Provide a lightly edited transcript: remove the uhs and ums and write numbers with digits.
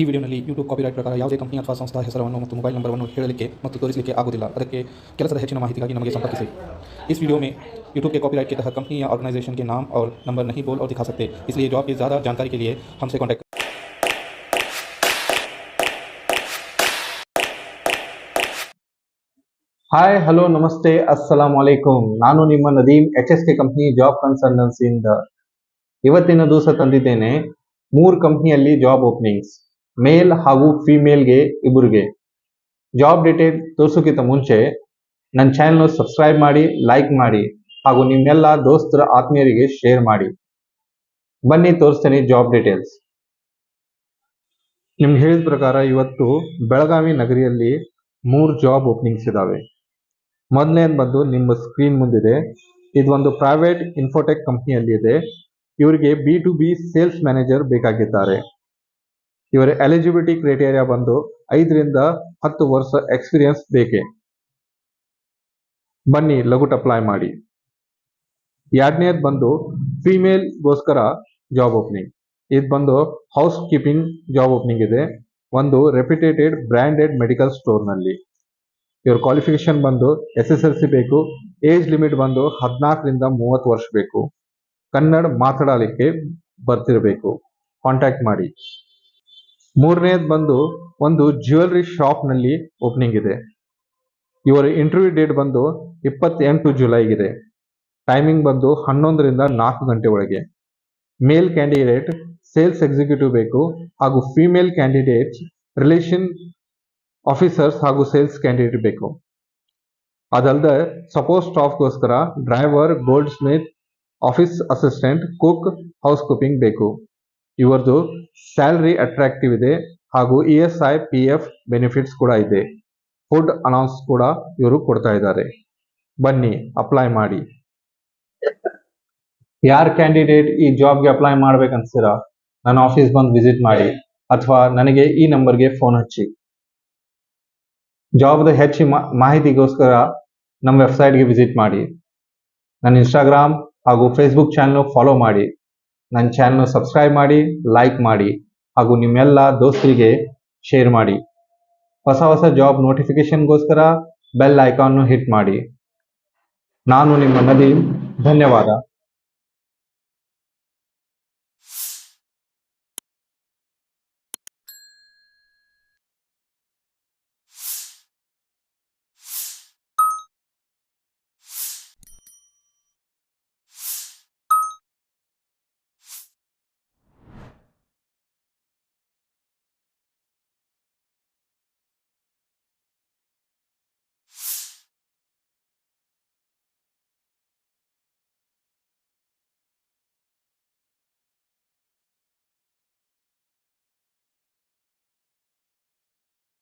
ಈ ವಿಡಿಯೋನಲ್ಲಿ YouTube copyright ಪ್ರಕಾರ ಯಾವುದೇ ಕಂಪನಿ ಅಥವಾ ಸಂಸ್ಥಾ ಹೆಸರನ್ನು ಮತ್ತು ಮೊಬೈಲ್ ನಂಬರನ್ನು ಹೇಳಲಿಕ್ಕೆ ಮತ್ತು ತೋರಿಸಲಿಕ್ಕೆ ಆಗುವುದಿಲ್ಲ। ಅದಕ್ಕೆ ಕೆಲಸದ ಹೆಚ್ಚಿನ ಮಾಹಿತಿಗಾಗಿ ನಮಗೆ ಸಂಪರ್ಕಿಸಿ। इस वीडियो में यूट्यूब के कॉपीराइट के तहत कंपनी या ऑर्गेनाइजेशन के नाम और नंबर नहीं बोल और दिखा सकते, इसलिए जॉब की ज़्यादा जानकारी के लिए हमसे कॉन्टैक्ट। ಹಾಯ್ ಹಲೋ ನಮಸ್ತೆ ಅಸ್ಸಲಾಂ ವಲೈಕುಂ। ನಾನು ನಿಮ್ಮ ನದೀಮ್ HSK ಕಂಪನಿ ಜಾಬ್ ಕನ್ಸಲ್ಟೆನ್ಸಿಯಿಂದ ಇವತ್ತಿನ ದಿವಸ ತಂದಿದ್ದೇನೆ 3 ಕಂಪನಿಯಲ್ಲಿ ಜಾಬ್ ಓಪನಿಂಗ್ಸ್, ಮೇಲ್ ಹಾಗೂ ಫಿಮೇಲ್ಗೆ ಇಬ್ಬರಿಗೆ। ಜಾಬ್ ಡೀಟೇಲ್ ತೋರಿಸೋಕ್ಕಿಂತ ಮುಂಚೆ ನನ್ನ ಚಾನೆಲ್ ಸಬ್ಸ್ಕ್ರೈಬ್ ಮಾಡಿ, ಲೈಕ್ ಮಾಡಿ ಹಾಗೂ ನಿಮ್ಮೆಲ್ಲ ದೋಸ್ತರ ಆತ್ಮೀಯರಿಗೆ ಶೇರ್ ಮಾಡಿ। ಬನ್ನಿ ತೋರಿಸ್ತೇನೆ ಜಾಬ್ ಡೀಟೇಲ್ಸ್। ನಿಮ್ಗೆ ಹೇಳಿದ ಪ್ರಕಾರ ಇವತ್ತು ಬೆಳಗಾವಿ ನಗರಿಯಲ್ಲಿ 3 ಜಾಬ್ ಓಪನಿಂಗ್ಸ್ ಇದಾವೆ। ಮೊದಲನೇದು ಬಂದು ನಿಮ್ಮ ಸ್ಕ್ರೀನ್ ಮುಂದಿದೆ, ಇದು ಒಂದು ಪ್ರೈವೇಟ್ ಇನ್ಫೋಟೆಕ್ ಕಂಪನಿಯಲ್ಲಿ ಇದೆ। ಇವರಿಗೆ B2B ಸೇಲ್ಸ್ ಮ್ಯಾನೇಜರ್ ಬೇಕಾಗಿದ್ದಾರೆ। ಇವರ ಎಲಿಜಿಬಿಲಿಟಿ ಕ್ರೈಟೇರಿಯಾ ಬಂದು 5 ರಿಂದ 10 ವರ್ಷ ಎಕ್ಸ್ಪೀರಿಯನ್ಸ್ ಬೇಕೆ। ಬನ್ನಿ ಲಘುಟ್ ಅಪ್ಲೈ ಮಾಡಿ। ಎರಡನೇದು ಬಂದು ಫಿಮೇಲ್ಗೋಸ್ಕರ ಜಾಬ್ ಓಪನಿಂಗ್, ಇದು ಬಂದು ಹೌಸ್ ಕೀಪಿಂಗ್ ಜಾಬ್ ಓಪನಿಂಗ್ ಇದೆ, ಒಂದು ರೆಪ್ಯೂಟೆಡ್ ಬ್ರ್ಯಾಂಡೆಡ್ ಮೆಡಿಕಲ್ ಸ್ಟೋರ್ನಲ್ಲಿ। ಇವ್ರ ಕ್ವಾಲಿಫಿಕೇಶನ್ ಬಂದು SSLC ಬೇಕು, ಏಜ್ ಲಿಮಿಟ್ ಬಂದು 14 ರಿಂದ 30 ವರ್ಷ ಬೇಕು, ಕನ್ನಡ ಮಾತಾಡಲಿಕ್ಕೆ ಬರ್ತಿರಬೇಕು, ಕಾಂಟ್ಯಾಕ್ಟ್ ಮಾಡಿ। ಮೂರನೇದು ಬಂದು ಒಂದು ಜ್ಯುವೆಲರಿ ಶಾಪ್ನಲ್ಲಿ ಓಪನಿಂಗ್ ಇದೆ। ಇವರ ಇಂಟರ್ವ್ಯೂ ಡೇಟ್ ಬಂದು 28 ಜುಲೈಗಿದೆ, ಟೈಮಿಂಗ್ ಬಂದು 11 ರಿಂದ 4 ಗಂಟೆ ಒಳಗೆ। ಮೇಲ್ ಕ್ಯಾಂಡಿಡೇಟ್ ಸೇಲ್ಸ್ ಎಕ್ಸಿಕ್ಯೂಟಿವ್ ಬೇಕು ಹಾಗೂ ಫಿಮೇಲ್ ಕ್ಯಾಂಡಿಡೇಟ್ಸ್ ರಿಲೇಷನ್ ಆಫೀಸರ್ಸ್ ಹಾಗೂ ಸೇಲ್ಸ್ ಕ್ಯಾಂಡಿಡೇಟ್ ಬೇಕು। ಅದಲ್ಲದೆ ಸಪೋರ್ಟ್ ಸ್ಟಾಫ್ಗೋಸ್ಕರ driver, goldsmith, office assistant, cook, housekeeping ಬೇಕು। ಇವರದು ಸ್ಯಾಲರಿ ಅಟ್ರಾಕ್ಟಿವ್ ಇದೆ ಹಾಗೂ ESI PF ಬೆನಿಫಿಟ್ಸ್ ಕೂಡ ಇದೆ, ಫುಡ್ ಅಲೌನ್ಸ್ ಕೂಡ ಇವರು ಕೊಡ್ತಾ ಇದ್ದಾರೆ। ಬನ್ನಿ ಅಪ್ಲೈ ಮಾಡಿ। ಯಾರ್ ಕ್ಯಾಂಡಿಡೇಟ್ ಈ ಜಾಬ್ಗೆ ಅಪ್ಲೈ ಮಾಡ್ಬೇಕನ್ಸ್ತೀರಾ, ನನ್ನ ಆಫೀಸ್ ಬಂದು ವಿಸಿಟ್ ಮಾಡಿ ಅಥವಾ ನನಗೆ ಈ ನಂಬರ್ಗೆ ಫೋನ್ ಹಚ್ಚಿ। ಜಾಬ್ದ ಹೆಚ್ಚು ಮಾಹಿತಿಗೋಸ್ಕರ ನಮ್ಮ ವೆಬ್ಸೈಟ್ಗೆ ವಿಸಿಟ್ ಮಾಡಿ। ನನ್ನ ಇನ್ಸ್ಟಾಗ್ರಾಮ್ ಹಾಗೂ ಫೇಸ್ಬುಕ್ ಚಾನಲ್ ಫಾಲೋ ಮಾಡಿ, ನನ್ನ ಚಾನಲ್ ಸಬ್ಸ್ಕ್ರೈಬ್ ಮಾಡಿ, ಲೈಕ್ ಮಾಡಿ ಹಾಗೂ ನಿಮ್ಮೆಲ್ಲ ದೋಸ್ತರಿಗೆ ಶೇರ್ ಮಾಡಿ। ಹೊಸ ಜಾಬ್ ನೋಟಿಫಿಕೇಶನ್ಗೋಸ್ಕರ ಬೆಲ್ ಐಕಾನ್ ಹಿಟ್ ಮಾಡಿ। ನಾನು ನಿಮ್ಮ ನದೀಮ್, ಧನ್ಯವಾದ।